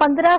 15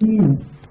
3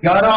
11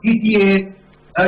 PTA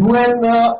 UN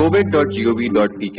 covid.gov.pk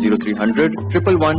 0300 111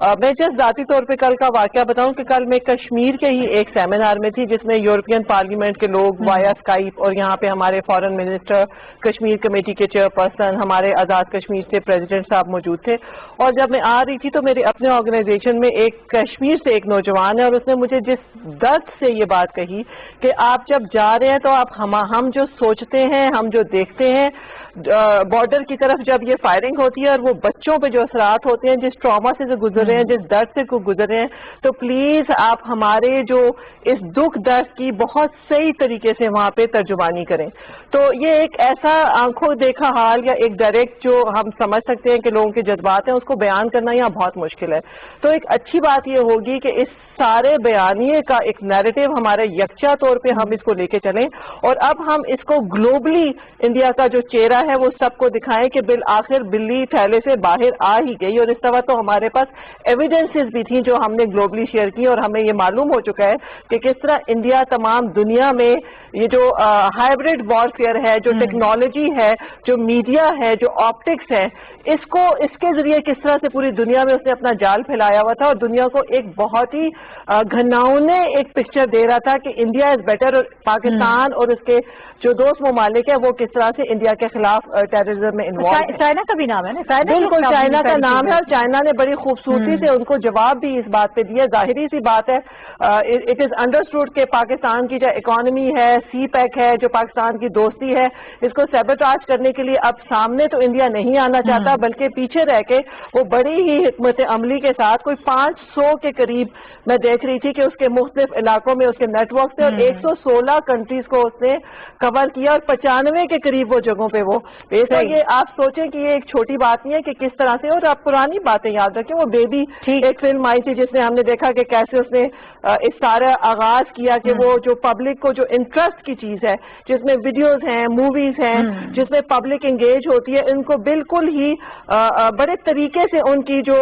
میں جس ذاتی طور پہ کل کا واقعہ بتاؤں کہ کل میں کشمیر کے ہی ایک سیمینار میں تھی جس میں یورپین پارلیمنٹ کے لوگ وایا اسکائپ اور یہاں پہ ہمارے فارن منسٹر، کشمیر کمیٹی کے چیئرپرسن، ہمارے آزاد کشمیر سے پریزیڈنٹ صاحب موجود تھے. اور جب میں آ رہی تھی تو میرے اپنے آرگنائزیشن میں ایک کشمیر سے ایک نوجوان ہے اور اس نے مجھے جس درد سے یہ بات کہی کہ آپ جب جا رہے ہیں تو آپ ہم جو سوچتے ہیں، ہم جو دیکھتے ہیں بارڈر کی طرف جب یہ فائرنگ ہوتی ہے اور وہ بچوں پہ جو اثرات ہوتے ہیں، جس ٹراما سے گزر رہے ہیں، جس درد سے گزر رہے ہیں، تو پلیز آپ ہمارے جو اس دکھ درد کی بہت صحیح طریقے سے وہاں پہ ترجمانی کریں. تو یہ ایک ایسا آنکھوں دیکھا حال یا ایک ڈائریکٹ جو ہم سمجھ سکتے ہیں کہ لوگوں کے جذبات ہیں، اس کو بیان کرنا یہاں بہت مشکل ہے. تو ایک اچھی بات یہ ہوگی کہ اس سارے بیانیے کا ایک نیریٹو ہمارے یکجا طور پہ ہم اس کو لے کے چلیں اور اب ہم اس کو گلوبلی انڈیا کا جو چہرہ ہے وہ سب کو دکھائیں کہ بالآخر بلی تھیلے سے باہر آ ہی گئی. اور اس طرح تو ہمارے پاس ایویڈنسز بھی تھیں جو ہم نے گلوبلی شیئر کی اور ہمیں یہ معلوم ہو چکا ہے کہ کس طرح انڈیا تمام دنیا میں یہ جو ہائبرڈ وارفیئر ہے، جو ٹیکنالوجی ہے، جو میڈیا ہے، جو آپٹکس ہے، اس کے ذریعے کس طرح سے پوری دنیا میں اس نے اپنا جال پھیلایا ہوا تھا اور دنیا کو ایک بہت ہی گھناؤنے ایک پکچر دے رہا تھا کہ انڈیا از بیٹر. اور پاکستان اور اس کے جو دوست ممالک ہیں وہ کس طرح سے انڈیا کے خلاف ٹیررزم میں انوالو ہے. چائنا کا بھی نام ہے نا؟ بالکل چائنا کا نام ہے اور چائنا نے بڑی خوبصورتی سے ان کو جواب بھی اس بات پہ دیا. ظاہری سی بات ہے، اٹ از انڈرسٹوڈ کہ پاکستان کی جو اکانومی ہے، سی پیک ہے، جو پاکستان کی دوستی ہے، اس کو سیبوٹاج کرنے کے لیے اب سامنے تو انڈیا نہیں آنا چاہتا بلکہ پیچھے رہ کے وہ بڑی ہی حکمت عملی کے ساتھ کوئی 500 کے قریب میں دیکھ رہی تھی کہ اس کے مختلف علاقوں میں اس کے نیٹ ورک تھے اور 116 کنٹریز کو اس نے کور کیا اور 95 کے قریب وہ جگہوں پہ وہ بیس ہے. یہ آپ سوچیں کہ یہ ایک چھوٹی بات نہیں ہے کہ کس طرح سے. اور آپ پرانی باتیں یاد رکھیں، وہ بیبی ایک فلم آئی تھی جس میں ہم نے دیکھا کہ کیسے اس نے اس سارا آغاز کیا کہ وہ جو پبلک کو جو انٹرسٹ کی چیز ہے، جس میں ویڈیوز ہیں، موویز ہیں، جس میں پبلک انگیج ہوتی ہے، ان کو بالکل ہی بڑے طریقے سے ان کی جو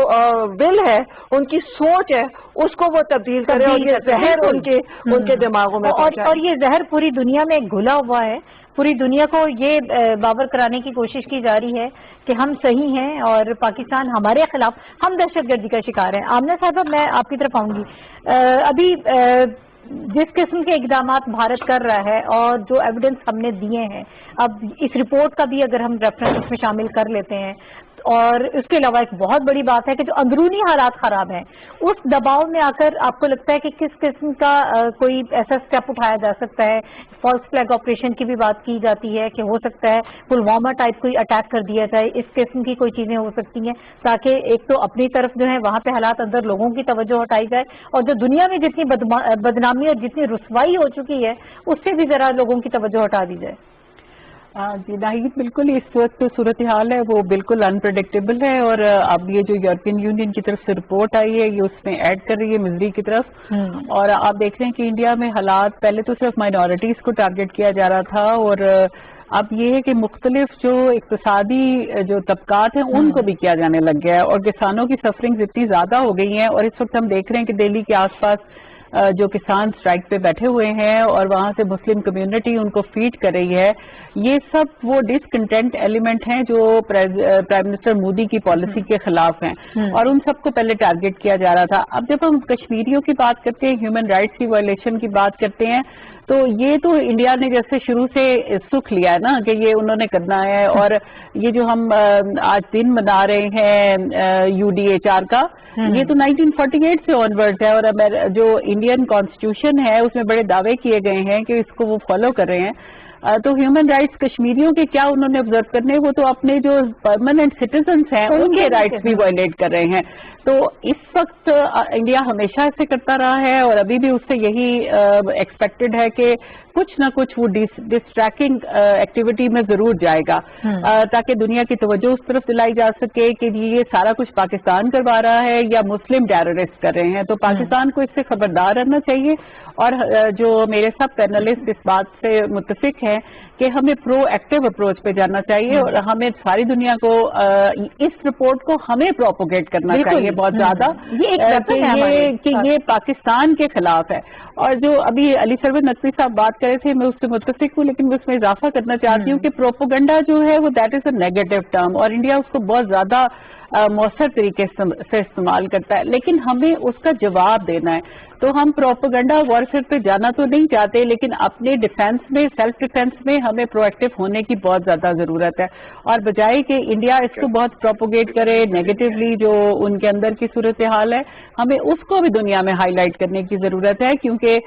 ول ہے، ان کی سوچ ہے، اس کو وہ تبدیل کرے اور یہ زہر ان کے دماغوں میں پہنچائے. اور یہ زہر پوری دنیا میں گھلا ہوا ہے. پوری دنیا کو یہ باور کرانے کی کوشش کی جا رہی ہے کہ ہم صحیح ہیں اور پاکستان ہمارے خلاف، ہم دہشت گردی کا شکار ہیں. آمنہ صاحبہ، میں آپ کی طرف آؤں گی. ابھی جس قسم کے اقدامات بھارت کر رہا ہے اور جو ایویڈنس ہم نے دیے ہیں، اب اس رپورٹ کا بھی اگر ہم ریفرنس اس میں شامل کر لیتے ہیں، اور اس کے علاوہ ایک بہت بڑی بات ہے کہ جو اندرونی حالات خراب ہیں، اس دباؤ میں آ کر آپ کو لگتا ہے کہ کس قسم کا کوئی ایسا سٹیپ اٹھایا جا سکتا ہے؟ فالس فلیگ آپریشن کی بھی بات کی جاتی ہے کہ ہو سکتا ہے پلوامہ ٹائپ کوئی اٹیک کر دیا جائے، اس قسم کی کوئی چیزیں ہو سکتی ہیں تاکہ ایک تو اپنی طرف جو ہے وہاں پہ حالات اندر لوگوں کی توجہ ہٹائی جائے، اور جو دنیا میں جتنی بدنامی اور جتنی رسوائی ہو چکی ہے اس سے بھی ذرا لوگوں کی توجہ ہٹا دی جائے. جی ناہید، بالکل اس وقت صورتحال ہے وہ بالکل انپریڈکٹیبل ہے. اور اب یہ جو یورپین یونین کی طرف سے رپورٹ آئی ہے یہ اس میں ایڈ کر رہی ہے مزری کی طرف. اور آپ دیکھ رہے ہیں کہ انڈیا میں حالات پہلے تو صرف مائنورٹیز کو ٹارگٹ کیا جا رہا تھا، اور اب یہ ہے کہ مختلف جو اقتصادی جو طبقات ہیں ان کو بھی کیا جانے لگ گیا ہے. اور کسانوں کی سفرنگز اتنی زیادہ ہو گئی ہیں، اور اس وقت ہم دیکھ رہے ہیں کہ دہلی کے آس پاس جو کسان اسٹرائک پہ بیٹھے ہوئے ہیں اور وہاں سے مسلم کمیونٹی ان کو فیڈ کر رہی ہے، یہ سب وہ ڈسکنٹینٹ ایلیمنٹ ہیں جو پرائم منسٹر مودی کی پالیسی کے خلاف ہیں، اور ان سب کو پہلے ٹارگٹ کیا جا رہا تھا. اب جب ہم کشمیریوں کی بات کرتے ہیں، ہیومن رائٹس کی وائلیشن کی بات کرتے ہیں، تو یہ تو انڈیا نے جیسے شروع سے سکھ لیا ہے نا کہ یہ انہوں نے کرنا ہے. اور یہ جو ہم آج دن منا رہے ہیں UDHR کا، یہ تو 1948 سے آنورڈ ہے، اور جو انڈین کانسٹیٹیوشن ہے اس میں بڑے دعوے کیے گئے ہیں کہ اس کو وہ فالو کر رہے ہیں. تو ہیومن رائٹس کشمیریوں کے کیا انہوں نے آبزرو کرنے، وہ تو اپنے جو پرماننٹ سٹیزنز ہیں ان کے رائٹس بھی وائلیٹ کر رہے ہیں. تو اس وقت انڈیا ہمیشہ ایسے کرتا رہا ہے اور ابھی بھی اس سے یہی ایکسپیکٹڈ ہے کہ کچھ نہ کچھ وہ ڈسٹریکٹنگ ایکٹیویٹی میں ضرور جائے گا، تاکہ دنیا کی توجہ اس طرف دلائی جا سکے کہ یہ سارا کچھ پاکستان کروا رہا ہے یا مسلم ٹیررسٹ کر رہے ہیں. تو پاکستان کو اس سے خبردار رہنا چاہیے. اور جو میرے سب پینلسٹ اس بات سے متفق ہیں کہ ہمیں پرو ایکٹیو اپروچ پہ جانا چاہیے، اور ہمیں ساری دنیا کو اس رپورٹ کو ہمیں پروپوگیٹ کرنا چاہیے بہت زیادہ کہ یہ پاکستان کے خلاف ہے. اور جو ابھی علی سرور نقوی صاحب بات کر رہے تھے میں اس سے متفق ہوں, لیکن میں اس میں اضافہ کرنا چاہتی ہوں کہ پروپیگنڈا جو ہے وہ that is a negative term, اور انڈیا اس کو بہت زیادہ مؤثر طریقے سے استعمال کرتا ہے, لیکن ہمیں اس کا جواب دینا ہے. تو ہم پروپیگنڈا وارفیئر پہ جانا تو نہیں چاہتے, لیکن اپنے ڈیفینس میں, سیلف ڈیفینس میں ہمیں پرو ایکٹیو ہونے کی بہت زیادہ ضرورت ہے, اور بجائے کہ انڈیا اس کو بہت پروپوگیٹ کرے نیگیٹولی جو ان کے اندر کی صورتحال ہے, ہمیں اس کو بھی دنیا میں ہائی لائٹ کرنے کی ضرورت ہے, کیونکہ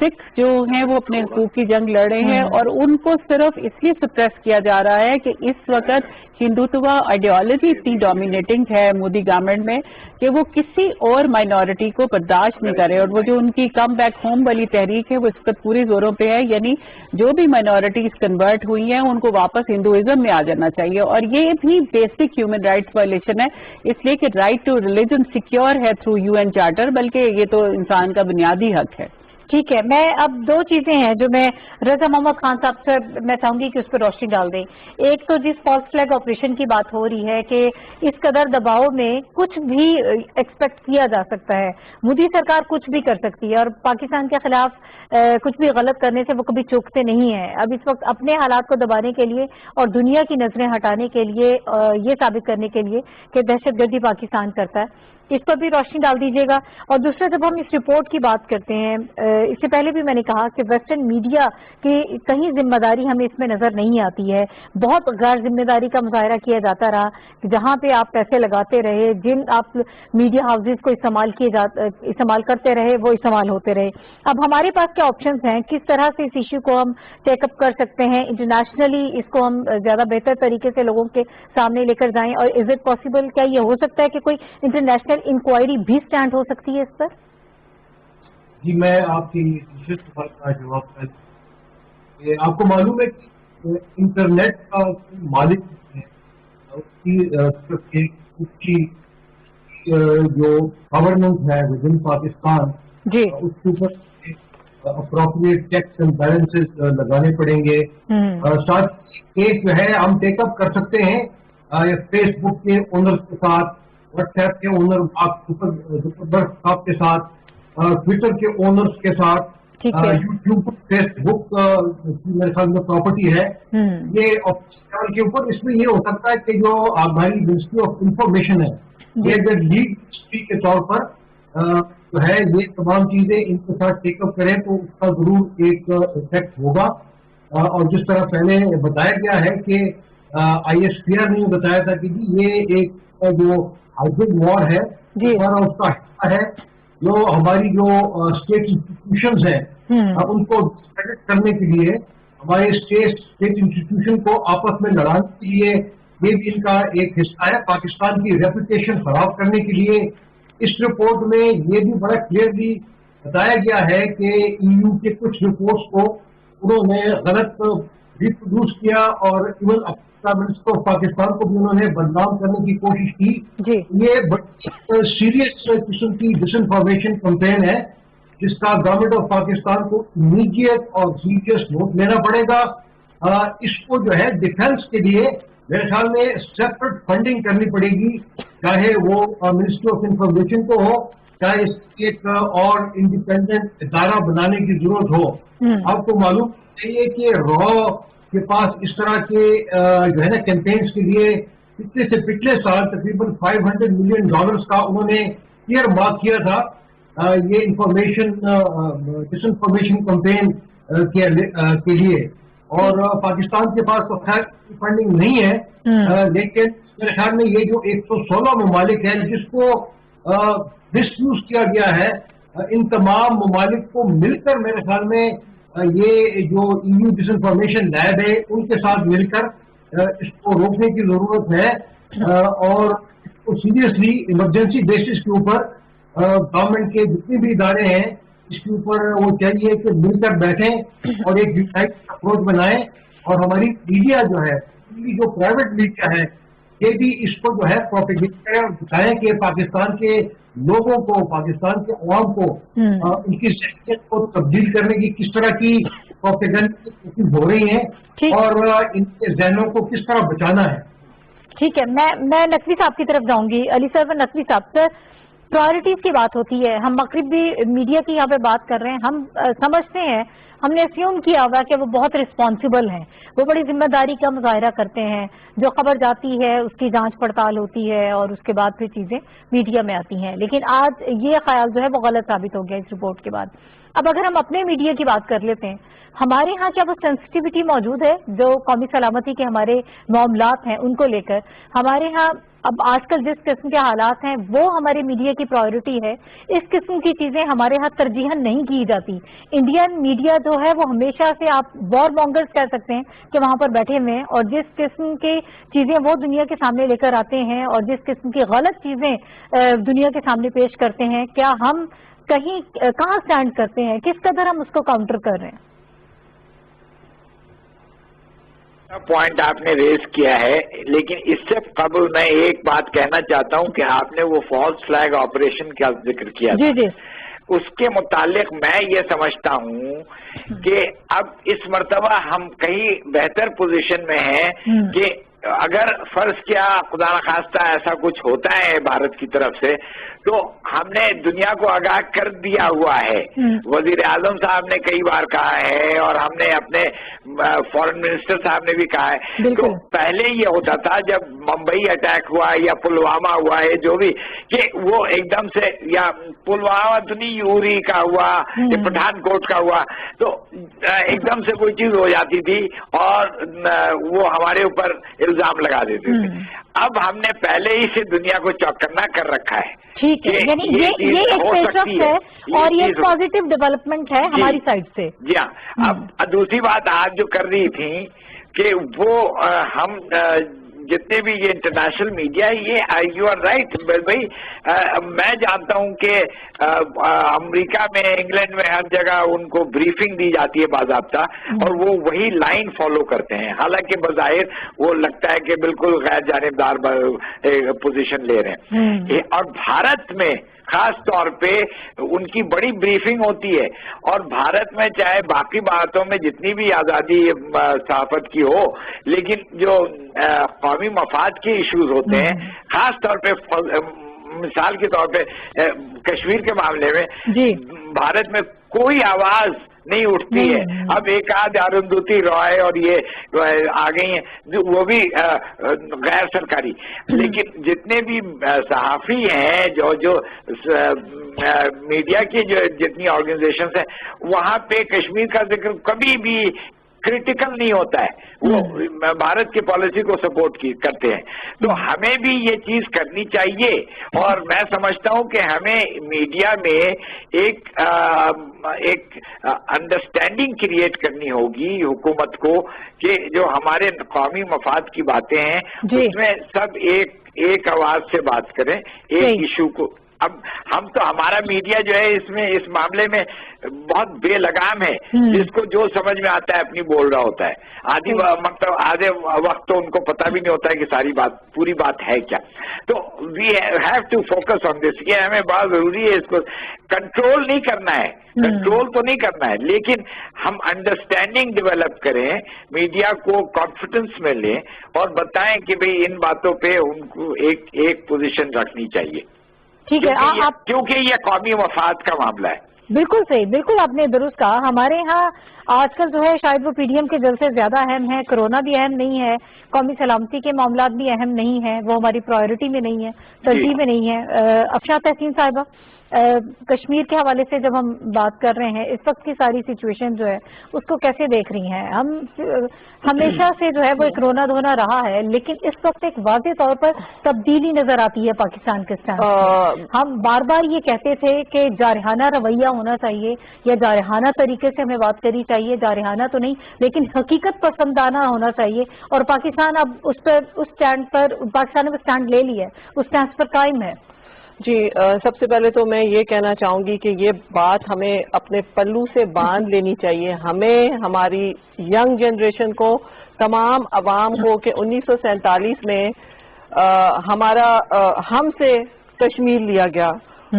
سکھ جو ہیں وہ اپنے حقوق کی جنگ لڑ رہے ہیں, اور ان کو صرف اس لیے سپریس کیا جا رہا ہے کہ اس وقت ہندوتوا آئیڈیالوجی اتنی ڈومینیٹنگ ہے مودی گورنمنٹ میں کہ وہ کسی اور مائنورٹی کو برداشت نہیں کرے, اور وہ جو ان کی کم بیک ہوم والی تحریک ہے وہ اس وقت پوری زوروں پہ ہے, یعنی جو بھی مائنورٹیز کنورٹ ہوئی ہیں ان کو واپس ہندوازم میں آ جانا چاہیے, اور یہ بھی بیسک ہیومن رائٹس وائلیشن ہے, اس لیے کہ رائٹ ٹو ریلیجن سیکیور ہے تھرو UN چارٹر, بلکہ یہ تو انسان کا بنیادی حق ہے. ٹھیک ہے, میں اب دو چیزیں ہیں جو میں رضا محمد خان صاحب سے میں چاہوں گی کہ اس پہ روشنی ڈال دیں. ایک تو جس فالس فلیگ آپریشن کی بات ہو رہی ہے کہ اس قدر دباؤ میں کچھ بھی ایکسپیکٹ کیا جا سکتا ہے, مودی سرکار کچھ بھی کر سکتی ہے, اور پاکستان کے خلاف کچھ بھی غلط کرنے سے وہ کبھی چوکتے نہیں ہیں. اب اس وقت اپنے حالات کو دبانے کے لیے اور دنیا کی نظریں ہٹانے کے لیے, یہ ثابت کرنے کے لیے کہ دہشت گردی پاکستان کرتا ہے, اس پر بھی روشنی ڈال دیجیے گا. اور دوسرا, جب ہم اس رپورٹ کی بات کرتے ہیں, اس سے پہلے بھی میں نے کہا کہ ویسٹرن میڈیا کی کہیں ذمہ داری ہمیں اس میں نظر نہیں آتی ہے. بہت غیر ذمہ داری کا مظاہرہ کیا جاتا رہا کہ جہاں پہ آپ پیسے لگاتے رہے, جن آپ میڈیا ہاؤسز کو استعمال کرتے رہے, وہ استعمال ہوتے رہے. اب ہمارے پاس کیا آپشنز ہیں, کس طرح سے اس ایشو کو ہم ٹیک اپ کر سکتے ہیں, انٹرنیشنلی اس کو ہم زیادہ بہتر طریقے سے لوگوں کے سامنے لے کر جائیں, اور از اٹ پاسبل, کیا یہ ہو سکتا ہے کہ کوئی انٹرنیشنل انکوائری بھی سٹینڈ ہو سکتی ہے اس پر؟ جی, میں آپ کی دوسرے سوال کا جواب کروں. آپ کو معلوم ہے کہ انٹرنیٹ کا مالک ہے, اس کی جو گورننس ہے ود ان پاکستان, جی, اس کے اوپر اپروپریٹ چیکس اینڈ بیلنسز لگانے پڑیں گے. ساتھ ایک جو ہے ہم ٹیک اپ کر سکتے ہیں فیس بک کے اونرز کے ساتھ, واٹس ایپ کے اونر صاحب کے ساتھ, ٹویٹر کے اونرز کے ساتھ, یوٹیوب, فیس بک میرے خیال میں پراپرٹی ہے یہ لیول کے اوپر. اس میں یہ ہو سکتا ہے کہ جو ہماری منسٹری آف انفارمیشن ہے, یہ اگر لیڈ منسٹری کے طور پر جو ہے یہ تمام چیزیں ان کے ساتھ ٹیک اپ کریں تو اس کا ضرور ایک افیکٹ ہوگا. اور جس طرح پہلے بتایا گیا ہے کہ ISPR نے بتایا تھا کہ جی یہ ایک جو ہائیبرڈ وار ہے, ہمارا اس کا حصہ ہے, جو ہماری جو اسٹیٹ انسٹیٹیوشنز ہیں ان کو ڈسکریڈٹ کرنے کے لیے, ہمارے اسٹیٹ انسٹیٹیوشن کو آپس میں لڑانے کے لیے یہ بھی ان کا ایک حصہ ہے, پاکستان کی ریپوٹیشن خراب کرنے کے لیے. اس رپورٹ میں یہ بھی بڑا کلیئرلی بتایا گیا ہے کہ EU کے کچھ رپورٹس کو انہوں نے غلط ریپروڈیوس کیا, اور ایون منسٹر آف پاکستان کو بھی انہوں نے بدنام کرنے کی کوشش کی. یہ بڑی سیریس قسم کی ڈس انفارمیشن کمپین ہے جس کا گورنمنٹ آف پاکستان کو امیڈیٹ اور سیریس نوٹ لینا پڑے گا. اس کو جو ہے ڈیفینس کے لیے میرے خیال میں سیپریٹ فنڈنگ کرنی پڑے گی, چاہے وہ منسٹری آف انفارمیشن کو ہو, چاہے اس ایک اور انڈیپینڈنٹ ادارہ بنانے کی ضرورت ہو. آپ کو معلوم چاہیے کہ را کے پاس اس طرح کے جو ہے نا کیمپینز کے لیے پچھلے سال تقریباً $500 ملین کا انہوں نے ایئر مارک کیا تھا یہ انفارمیشن ڈس انفارمیشن کمپین کے لیے. اور پاکستان کے پاس تو خیر فنڈنگ نہیں ہے, لیکن میرے خیال میں یہ جو 116 ممالک ہیں جس کو مس یوز کیا گیا ہے, ان تمام ممالک کو مل کر میرے خیال میں یہ جو EU ڈس انفارمیشن لیب ہے ان کے ساتھ مل کر اس کو روکنے کی ضرورت ہے, اور اس کو سیریسلی ایمرجنسی بیسس کے اوپر گورنمنٹ کے جتنے بھی ادارے ہیں اس کے اوپر وہ چاہیے کہ مل کر بیٹھیں اور ایک یونائٹڈ اپروچ بنائیں. اور ہماری میڈیا جو ہے, جو پرائیویٹ میڈیا ہے, یہ بھی اس کو جو ہے پروپیگیٹ کریں اور بتائیں کہ پاکستان کے لوگوں کو, پاکستان کے عوام کو ان کی ذہنیت کو تبدیل کرنے کی کس طرح کی پروپیگنڈا ہو رہی ہیں اور ان کے ذہنوں کو کس طرح بچانا ہے. ٹھیک ہے, میں نقوی صاحب کی طرف جاؤں گی. علی صاحب, نقوی صاحب سے پرائرٹیز کی بات ہوتی ہے, ہم مغربی میڈیا کی یہاں پہ بات کر رہے ہیں, ہم سمجھتے ہیں ہم نے اسیوم کیا ہوا کہ وہ بہت رسپانسبل ہیں, وہ بڑی ذمہ داری کا مظاہرہ کرتے ہیں, جو خبر جاتی ہے اس کی جانچ پڑتال ہوتی ہے اور اس کے بعد پھر چیزیں میڈیا میں آتی ہیں. لیکن آج یہ خیال جو ہے وہ غلط ثابت ہو گیا اس رپورٹ کے بعد. اب اگر ہم اپنے میڈیا کی بات کر لیتے ہیں, ہمارے ہاں کیا وہ سینسٹیوٹی موجود ہے جو قومی سلامتی کے ہمارے معاملات ہیں ان کو لے کر؟ ہمارے ہاں اب آج کل جس قسم کے حالات ہیں وہ ہمارے میڈیا کی پرائیورٹی ہے. اس قسم کی چیزیں ہمارے ہاں ترجیح نہیں کی جاتی. انڈین میڈیا جو ہے وہ ہمیشہ سے آپ وار مونگرز کہہ سکتے ہیں کہ وہاں پر بیٹھے ہوئے ہیں, اور جس قسم کی چیزیں وہ دنیا کے سامنے لے کر آتے ہیں اور جس قسم کی غلط چیزیں دنیا کے سامنے پیش کرتے ہیں, کیا ہم کہاں سٹینڈ کرتے ہیں, کس قدر ہم اس کو کاؤنٹر کر رہے ہیں؟ پوائنٹ آپ نے ریز کیا ہے, لیکن اس سے قبل میں ایک بات کہنا چاہتا ہوں کہ آپ نے وہ فالس فلیگ آپریشن کا ذکر کیا تھا. جی اس کے متعلق میں یہ سمجھتا ہوں کہ اب اس مرتبہ ہم کہیں بہتر پوزیشن میں ہیں کہ اگر فرض کیا خدا نخواستہ ایسا کچھ ہوتا ہے بھارت کی طرف سے تو ہم نے دنیا کو آگاہ کر دیا ہوا ہے. وزیر اعظم صاحب نے کئی بار کہا ہے اور ہم نے اپنے فورن منسٹر صاحب نے بھی کہا ہے. تو پہلے یہ ہوتا تھا جب ممبئی اٹیک ہوا یا پلوامہ ہوا ہے جو بھی, کہ وہ ایک دم سے, یا پلوامہ تو نہیں یوری کا ہوا یا پٹھان کوٹ کا ہوا, تو ایک دم سے کوئی چیز ہو جاتی تھی اور وہ ہمارے اوپر الزام لگا دیتے تھے. اب ہم نے پہلے ہی سے دنیا کو چوکنا کر رکھا ہے. ٹھیک ہے, یعنی یہ ایک پیش رفت ہے اور یہ ایک پازیٹیو ڈیولپمنٹ ہے ہماری سائڈ سے. جی ہاں. اب دوسری بات آپ جو کر رہی تھی کہ وہ ہم جتنے بھی یہ انٹرنیشنل میڈیا ہے, یہ یو آر رائٹ بھائی, میں جانتا ہوں کہ امریکہ میں, انگلینڈ میں, ہر جگہ ان کو بریفنگ دی جاتی ہے باضابطہ اور وہ وہی لائن فالو کرتے ہیں, حالانکہ بظاہر وہ لگتا ہے کہ بالکل غیر جانبدار پوزیشن لے رہے ہیں. اور بھارت میں خاص طور پہ ان کی بڑی بریفنگ ہوتی ہے, اور بھارت میں چاہے باقی باتوں میں جتنی بھی آزادی صحافت کی ہو, لیکن جو قومی مفاد کے ایشوز ہوتے ہیں, خاص طور پہ مثال کے طور پہ کشمیر کے معاملے میں بھارت میں کوئی آواز نہیں اٹھتی ہے. اب ایک آدھ ارندھتی رائے اور یہ آ گئی ہیں وہ بھی غیر سرکاری, لیکن جتنے بھی صحافی ہیں جو میڈیا کی جو جتنی آرگنائزیشنز ہیں وہاں پہ کشمیر کا ذکر کبھی بھی کریٹیکل نہیں ہوتا ہے, وہ بھارت کی پالیسی کو سپورٹ کرتے ہیں. تو ہمیں بھی یہ چیز کرنی چاہیے, اور میں سمجھتا ہوں کہ ہمیں میڈیا میں ایک انڈرسٹینڈنگ کریٹ کرنی ہوگی حکومت کو کہ جو ہمارے قومی مفاد کی باتیں ہیں اس میں سب ایک آواز سے بات کریں ایک ایشو کو. اب ہم تو ہمارا میڈیا جو ہے اس معاملے میں بہت بے لگام ہے, جس کو جو سمجھ میں آتا ہے اپنی بول رہا ہوتا ہے. آدھے وقت تو ان کو پتہ بھی نہیں ہوتا ہے کہ ساری بات پوری بات ہے کیا. تو we have to focus on this, یہ ہمیں بہت ضروری ہے. اس کو کنٹرول نہیں کرنا ہے, کنٹرول تو نہیں کرنا ہے, لیکن ہم انڈرسٹینڈنگ ڈیولپ کریں, میڈیا کو کانفیڈنس میں لیں اور بتائیں کہ بھئی ان باتوں پہ ان کو ایک پوزیشن رکھنی چاہیے. ٹھیک ہے, کیونکہ یہ قومی مفاد کا معاملہ ہے. بالکل صحیح, بالکل آپ نے درست کہا. ہمارے ہاں آج کل جو ہے شاید وہ پی ڈی ایم کے جلسے سے زیادہ اہم ہے, کرونا بھی اہم نہیں ہے, قومی سلامتی کے معاملات بھی اہم نہیں ہیں, وہ ہماری پرائیورٹی میں نہیں ہے, ترجیح میں نہیں ہے. افشاں تحسین صاحبہ, کشمیر کے حوالے سے جب ہم بات کر رہے ہیں, اس وقت کی ساری سچویشن جو ہے اس کو کیسے دیکھ رہی ہیں؟ ہم ہمیشہ سے جو ہے وہ ایک رونا دھونا رہا ہے, لیکن اس وقت ایک واضح طور پر تبدیلی نظر آتی ہے پاکستان کے ساتھ. ہم بار بار یہ کہتے تھے کہ جارحانہ رویہ ہونا چاہیے یا جارحانہ طریقے سے ہمیں بات کرنی چاہیے, جارحانہ تو نہیں لیکن حقیقت پسندانہ ہونا چاہیے, اور پاکستان اب اس سٹینڈ پر پاکستان نے وہ سٹینڈ لے لیا ہے, اس سٹینڈ پر قائم ہے. جی, سب سے پہلے تو میں یہ کہنا چاہوں گی کہ یہ بات ہمیں اپنے پلو سے باندھ لینی چاہیے. ہمیں ہماری ینگ جنریشن کو, تمام عوام کو, کہ 1947 میں ہم سے کشمیر لیا گیا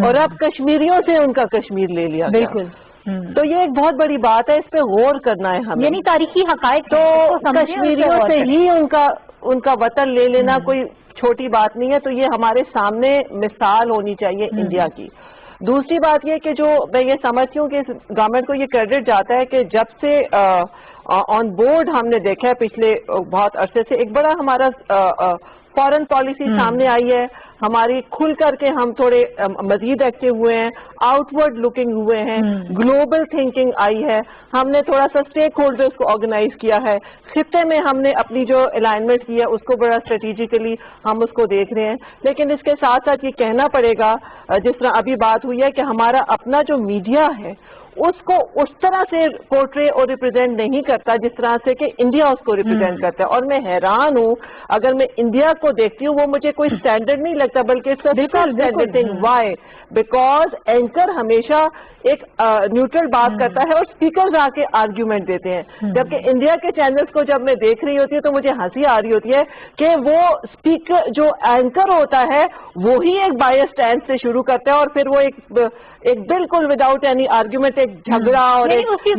اور اب کشمیریوں سے ان کا کشمیر لے لیا گیا. بالکل, تو یہ ایک بہت بڑی بات ہے, اس پہ غور کرنا ہے ہمیں. یعنی تاریخی حقائق تو کشمیریوں سے ہی ان کا وطن لے لینا کوئی چھوٹی بات نہیں ہے. تو یہ ہمارے سامنے مثال ہونی چاہیے انڈیا کی. دوسری بات یہ کہ جو میں یہ سمجھتی ہوں کہ گورنمنٹ کو یہ کریڈٹ جاتا ہے کہ جب سے آن بورڈ ہم نے دیکھا ہے پچھلے بہت عرصے سے ایک بڑا ہمارا فارن پالیسی سامنے آئی ہے، ہماری کھل کر کے ہم تھوڑے مزید ایکٹیو ہوئے ہیں، آؤٹ ورڈ لکنگ ہوئے ہیں، گلوبل تھنکنگ آئی ہے، ہم نے تھوڑا سا اسٹیک ہولڈرز کو آرگنائز کیا ہے، خطے میں ہم نے اپنی جو الائنمنٹ کی ہے اس کو بڑا اسٹریٹجیکلی ہم اس کو دیکھ رہے ہیں. لیکن اس کے ساتھ ساتھ یہ کہنا پڑے گا جس طرح ابھی بات ہوئی ہے کہ ہمارا اپنا جو میڈیا ہے اس کو اس طرح سے پورٹری اور ریپرزینٹ نہیں کرتا جس طرح سے کہ انڈیا اس کو ریپرزینٹ کرتا ہے. اور میں حیران ہوں اگر میں انڈیا کو دیکھتی ہوں وہ مجھے کوئی اسٹینڈرڈ نہیں لگتا بلکہ وائی بیکاز اینکر ہمیشہ ایک نیوٹرل بات کرتا ہے اور اسپیکرز آ کے آرگیومنٹ دیتے ہیں، جبکہ انڈیا کے چینلز کو جب میں دیکھ رہی ہوتی ہوں تو مجھے ہنسی آ رہی ہوتی ہے کہ وہ اسپیکر جو اینکر ہوتا ہے وہی ایک بائس اسٹینڈ سے شروع کرتا ہے اور پھر وہ ایک بالکل وداؤٹ اینی آرگیومنٹ ایک جھگڑا اور نیگیٹیوٹی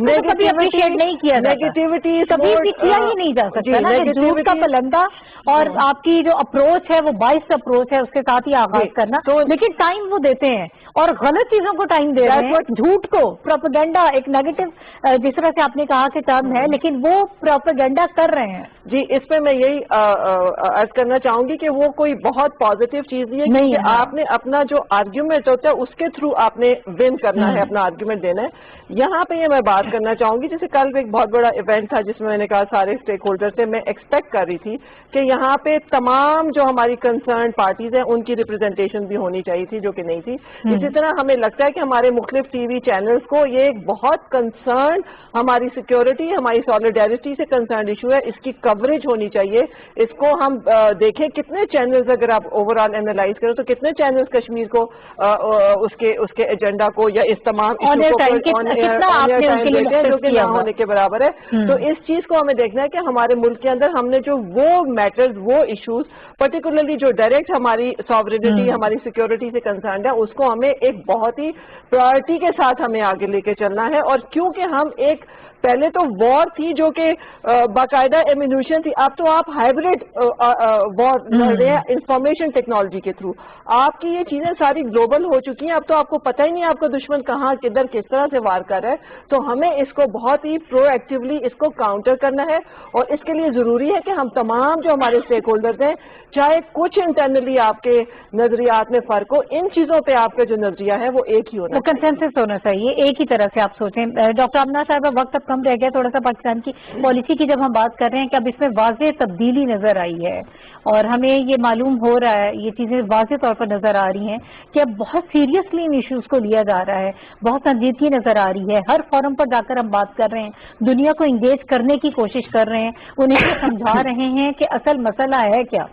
کبھی بھی کیا ہی نہیں جا سکتا، جھوٹ کا پلندہ اور آپ کی جو اپروچ ہے وہ بائس اپروچ ہے اس کے ساتھ ہی آغاز کرنا. لیکن ٹائم وہ دیتے ہیں اور غلط چیزوں کو ٹائم دے رہے ہیں، جھوٹ کو، پروپیگنڈا ایک نیگیٹو جس طرح سے آپ نے کہا کہ ٹرم ہے لیکن وہ پروپیگنڈا کر رہے ہیں. جی اس پہ میں یہی عرض کرنا چاہوں گی کہ وہ کوئی بہت پازیٹیو چیز نہیں ہے کہ آپ نے اپنا جو آرگیومنٹ ہوتا ہے اس کے تھرو آپ نے ون کرنا ہے، اپنا آرگیومنٹ دینا ہے. یہاں پہ یہ میں بات کرنا چاہوں گی جیسے کل ایک بہت بڑا ایونٹ تھا جس میں نے کہا سارے اسٹیک ہولڈر سے میں ایکسپیکٹ کر رہی تھی کہ یہاں پہ تمام جو ہماری کنسرن پارٹیز ہیں ان کی ریپرزینٹیشن بھی ہونی چاہیے تھی جو کہ نہیں تھی. اسی طرح ہمیں لگتا ہے کہ ہمارے مختلف ٹی وی چینلز کو یہ ایک بہت کنسرن ہماری سیکیورٹی ہماری سالیڈیرٹی سے کنسرنڈ ایشو ہے، اس کی کوریج ہونی چاہیے. اس کو ہم دیکھیں کتنے چینلز اگر آپ اوور آل اینالائز کریں تو کتنے چینلز کشمیر کو اس کے ایجنڈا کو یا اس تمام جو کہ نہ ہونے کے برابر ہے. تو اس چیز کو ہمیں دیکھنا ہے کہ ہمارے ملک کے اندر ہم نے جو وہ میٹرز وہ ایشوز پرٹیکولرلی جو ڈائریکٹ ہماری ساورینٹی ہماری سیکیورٹی سے کنسرنڈ ہے اس کو ہمیں ایک بہت ہی پرائرٹی کے ساتھ ہمیں آگے لے کے چلنا ہے. اور کیونکہ ہم ایک پہلے تو وار تھی جو کہ باقاعدہ ایمونیشن تھی، اب تو آپ ہائبرڈ وار لڑ رہے ہیں انفارمیشن ٹیکنالوجی کے تھرو. آپ کی یہ چیزیں ساری گلوبل ہو چکی ہیں، اب تو آپ کو پتہ ہی نہیں آپ کا دشمن کہاں کدھر کس طرح سے وار کر رہا ہے. تو ہمیں اس کو بہت ہی پرو ایکٹیولی اس کو کاؤنٹر کرنا ہے اور اس کے لیے ضروری ہے کہ ہم تمام جو ہمارے اسٹیک ہولڈرز ہیں چاہے کچھ انٹرنلی آپ کے نظریات میں فرق ہو، ان چیزوں پہ آپ کا جو نظریہ ہے وہ ایک ہی ہونا چاہیے، کنسنسس ہونا چاہیے، ایک ہی طرح سے آپ سوچیں. ڈاکٹر آمنہ صاحبہ وقت اب کم رہ گیا تھوڑا سا. پاکستان کی پالیسی کی جب ہم بات کر رہے ہیں کہ اب اس میں واضح تبدیلی نظر آئی ہے اور ہمیں یہ معلوم ہو رہا ہے، یہ چیزیں واضح طور پر نظر آ رہی ہیں کہ اب بہت سیریسلی ان ایشوز کو لیا جا رہا ہے، بہت سنجیدگی نظر آ رہی ہے. ہر فورم پر جا کر ہم بات کر رہے ہیں، دنیا کو انگیج کرنے کی کوشش کر رہے ہیں، انہیں یہ سمجھا رہے ہیں کہ اصل مسئلہ ہے کیا.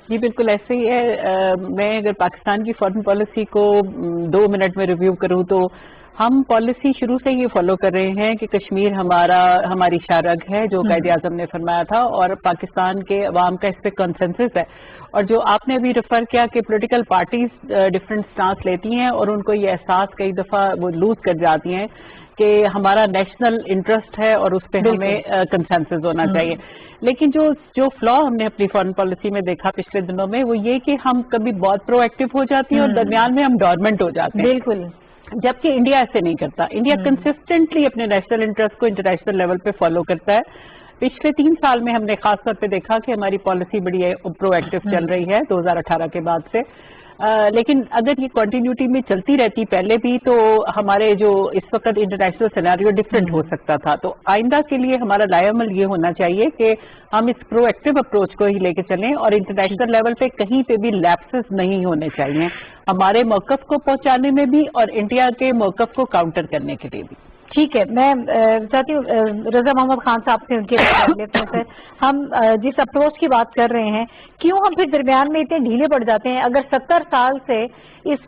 جی بالکل ایسے ہی ہے. میں اگر پاکستان کی فارن پالیسی کو 2 منٹ میں ریویو کروں تو ہم پالیسی شروع سے یہ فالو کر رہے ہیں کہ کشمیر ہماری شارگ ہے جو قائد اعظم نے فرمایا تھا اور پاکستان کے عوام کا اس پہ کنسنسس ہے. اور جو آپ نے ابھی ریفر کیا کہ پولیٹیکل پارٹیز ڈفرینٹ سٹانس لیتی ہیں اور ان کو یہ احساس کئی دفعہ وہ لوز کر جاتی ہیں کہ ہمارا نیشنل انٹرسٹ ہے اور اس پہ ہمیں کنسنسس ہونا چاہیے. لیکن جو فلا ہم نے اپنی فارن پالیسی میں دیکھا پچھلے دنوں میں وہ یہ کہ ہم کبھی بہت پرو ایکٹیو ہو جاتی ہیں اور درمیان میں ہم ڈورمنٹ ہو جاتے ہیں. بالکل. جبکہ انڈیا ایسے نہیں کرتا. انڈیا کنسسٹنٹلی اپنے نیشنل انٹرسٹ کو انٹرنیشنل لیول پہ فالو کرتا ہے. پچھلے 3 سال میں ہم نے خاص طور پہ دیکھا کہ ہماری پالیسی بڑی پرو ایکٹیو چل رہی ہے 2018 کے بعد سے. لیکن اگر یہ کنٹینیوٹی میں چلتی رہتی پہلے بھی تو ہمارے جو اس وقت انٹرنیشنل سیناریو ڈفرینٹ ہو سکتا تھا. تو آئندہ کے لیے ہمارا لائے عمل یہ ہونا چاہیے کہ ہم اس پرو ایکٹیو اپروچ کو ہی لے کے چلیں اور انٹرنیشنل لیول پہ کہیں پہ بھی لیپسز نہیں ہونے چاہیے ہمارے موقف کو پہنچانے میں بھی اور انڈیا کے موقف کو کاؤنٹر کرنے کے لیے بھی. ٹھیک ہے. میں چاہتی ہوں رضا محمد خان صاحب سے ان کے لیتے ہیں. ہم جس اپروچ کی بات کر رہے ہیں کیوں ہم پھر درمیان میں اتنے ڈھیلے پڑ جاتے ہیں؟ اگر 70 سال سے اس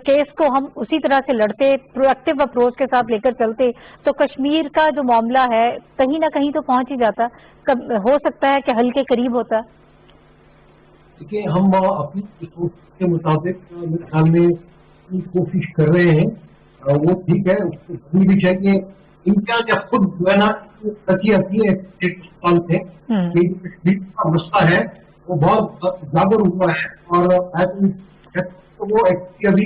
کیس کو ہم اسی طرح سے لڑتے پرو ایکٹیو اپروچ کے ساتھ لے کر چلتے تو کشمیر کا جو معاملہ ہے کہیں نہ کہیں تو پہنچ ہی جاتا. ہو سکتا ہے کہ حل کے قریب ہوتا. دیکھیے ہم اپنی سوچ کے مطابق میں کوشش کر رہے ہیں وہ ٹھیک ہے، اس کو کرنی بھی چاہیے. انڈیا جب خود جو ہے نا کشمیر کا مسئلہ ہے وہ بہت اجاگر ہوا ہے اور وہ ابھی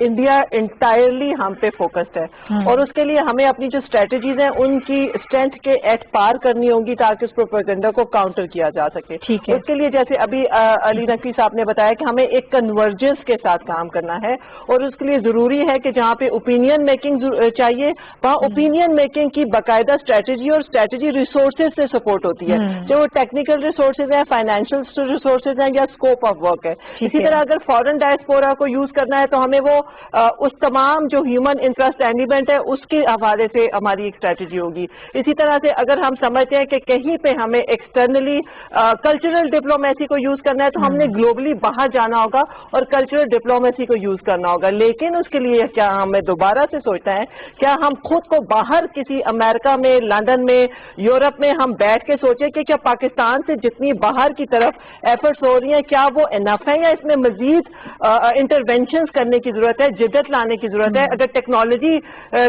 انڈیا انٹائرلی ہم پہ فوکسڈ ہے اور اس کے لیے ہمیں اپنی جو اسٹریٹجیز ہیں ان کی اسٹرینتھ کے ایٹ پار کرنی ہوگی تاکہ اس پروپیگنڈا کو کاؤنٹر کیا جا سکے. اس کے لیے جیسے ابھی علی نقوی صاحب نے بتایا کہ ہمیں ایک کنورجنس کے ساتھ کام کرنا ہے اور اس کے لیے ضروری ہے کہ جہاں پہ اوپینین میکنگ چاہیے وہاں اوپینین میکنگ کی باقاعدہ اسٹریٹجی اور اسٹریٹجی ریسورسز سے سپورٹ ہوتی ہے, جو وہ ٹیکنیکل ریسورسز ہیں, فائنینشیل ریسورسز ہیں یا اسکوپ آف ورک ہے. اسی طرح اگر فورن ڈائسپورا کو یوز کرنا ہے تو ہمیں وہ اس تمام جو ہیومن انٹرسٹ ایلیمنٹ ہے اس کے حوالے سے ہماری ایک اسٹریٹجی ہوگی. اسی طرح سے اگر ہم سمجھتے ہیں کہ کہیں پہ ہمیں ایکسٹرنلی کلچرل ڈپلومیسی کو یوز کرنا ہے تو ہم نے گلوبلی باہر جانا ہوگا اور کلچرل ڈپلومیسی کو یوز کرنا ہوگا. لیکن اس کے لیے کیا ہمیں دوبارہ سے سوچنا ہے, کیا ہم خود کو باہر کسی امریکہ میں, لندن میں, یورپ میں ہم بیٹھ کے سوچیں کہ کیا پاکستان سے جتنی باہر کی طرف ایفرٹس ہو رہی ہیں کیا وہ انف ہے یا اس میں مزید انٹرونشنز کرنے کی ضرورت ہے, جدت لانے کی ضرورت ہے. اگر ٹیکنالوجی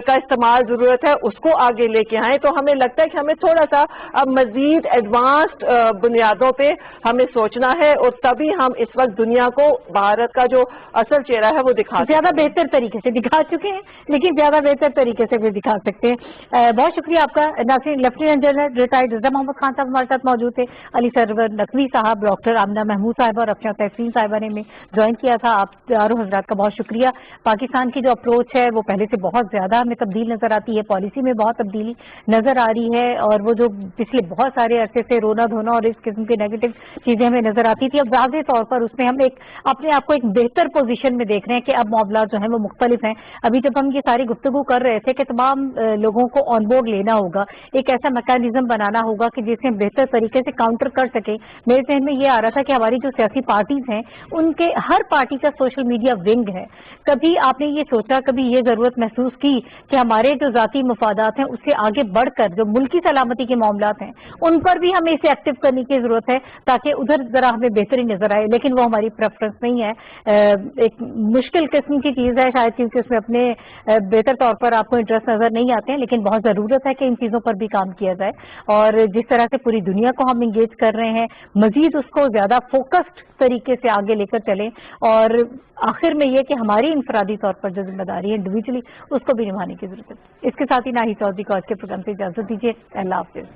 کا استعمال ضرورت ہے اس کو آگے لے کے آئیں تو ہمیں لگتا ہے کہ ہمیں تھوڑا سا اب مزید ایڈوانسڈ بنیادوں پہ ہمیں سوچنا ہے اور تبھی ہم اس وقت دنیا کو بھارت کا جو اصل چہرہ ہے وہ دکھا سکتے ہیں. زیادہ بہتر طریقے سے دکھا چکے ہیں لیکن زیادہ بہتر طریقے سے بھی دکھا سکتے ہیں. بہت شکریہ آپ کا ناظرین. لیفٹیننٹ جنرل ریٹائرڈ رضا محمد خان صاحب ہمارے ساتھ موجود تھے, علی سرور نقوی صاحب, ڈاکٹر آمنہ محمود صاحبہ اور افشاں تحسین صاحبہ نے جوائن کیا تھا. آپ چاروں حضرات کا بہت شکریہ. پاکستان کی جو اپروچ ہے وہ پہلے سے بہت زیادہ ہمیں تبدیل نظر آتی ہے, پالیسی میں بہت تبدیلی نظر آ رہی ہے اور وہ جو پچھلے بہت سارے عرصے سے رونا دھونا اور اس قسم کی نیگیٹو چیزیں ہمیں نظر آتی تھی, اب واضح طور پر اس میں ہم ایک اپنے آپ کو ایک بہتر پوزیشن میں دیکھ رہے ہیں کہ اب معاملات جو ہیں وہ مختلف ہیں. ابھی جب ہم یہ ساری گفتگو کر رہے تھے کہ تمام لوگوں کو آن بورڈ لینا ہوگا, ایک ایسا میکانزم بنانا ہوگا کہ جسے ہم بہتر طریقے سے کاؤنٹر کر سکیں. میرے ذہن میں یہ آ رہا تھا کہ ہماری جو سیاسی پارٹیز ہیں ان کے ہر پارٹی کا سوشل میڈیا ونگ ہے. کبھی آپ نے یہ سوچا, کبھی یہ ضرورت محسوس کی کہ ہمارے جو ذاتی مفادات ہیں اس سے آگے بڑھ کر جو ملکی سلامتی کے معاملات ہیں ان پر بھی ہمیں اسے ایکٹیو کرنے کی ضرورت ہے تاکہ ادھر ذرا ہمیں بہتری نظر آئے, لیکن وہ ہماری پریفرنس نہیں ہے. ایک مشکل قسم کی چیز ہے شاید کیونکہ اس میں اپنے بہتر طور پر آپ کو انٹرسٹ نظر نہیں آتے ہیں, لیکن بہت ضرورت ہے کہ ان چیزوں پر بھی کام کیا جائے اور جس طرح سے پوری دنیا کو ہم انگیج کر رہے ہیں مزید اس کو زیادہ فوکسڈ طریقے سے آگے لے کر چلیں اور آخر میں یہ کہ ہماری انفرادی طور پر جو ذمہ داری ہے انڈیویجلی اس کو بھی نبھانے کی ضرورت ہے. اس کے ساتھ ہی ناہید چودھری کو آج کے پروگرام سے اجازت دیجیے. اللہ حافظ.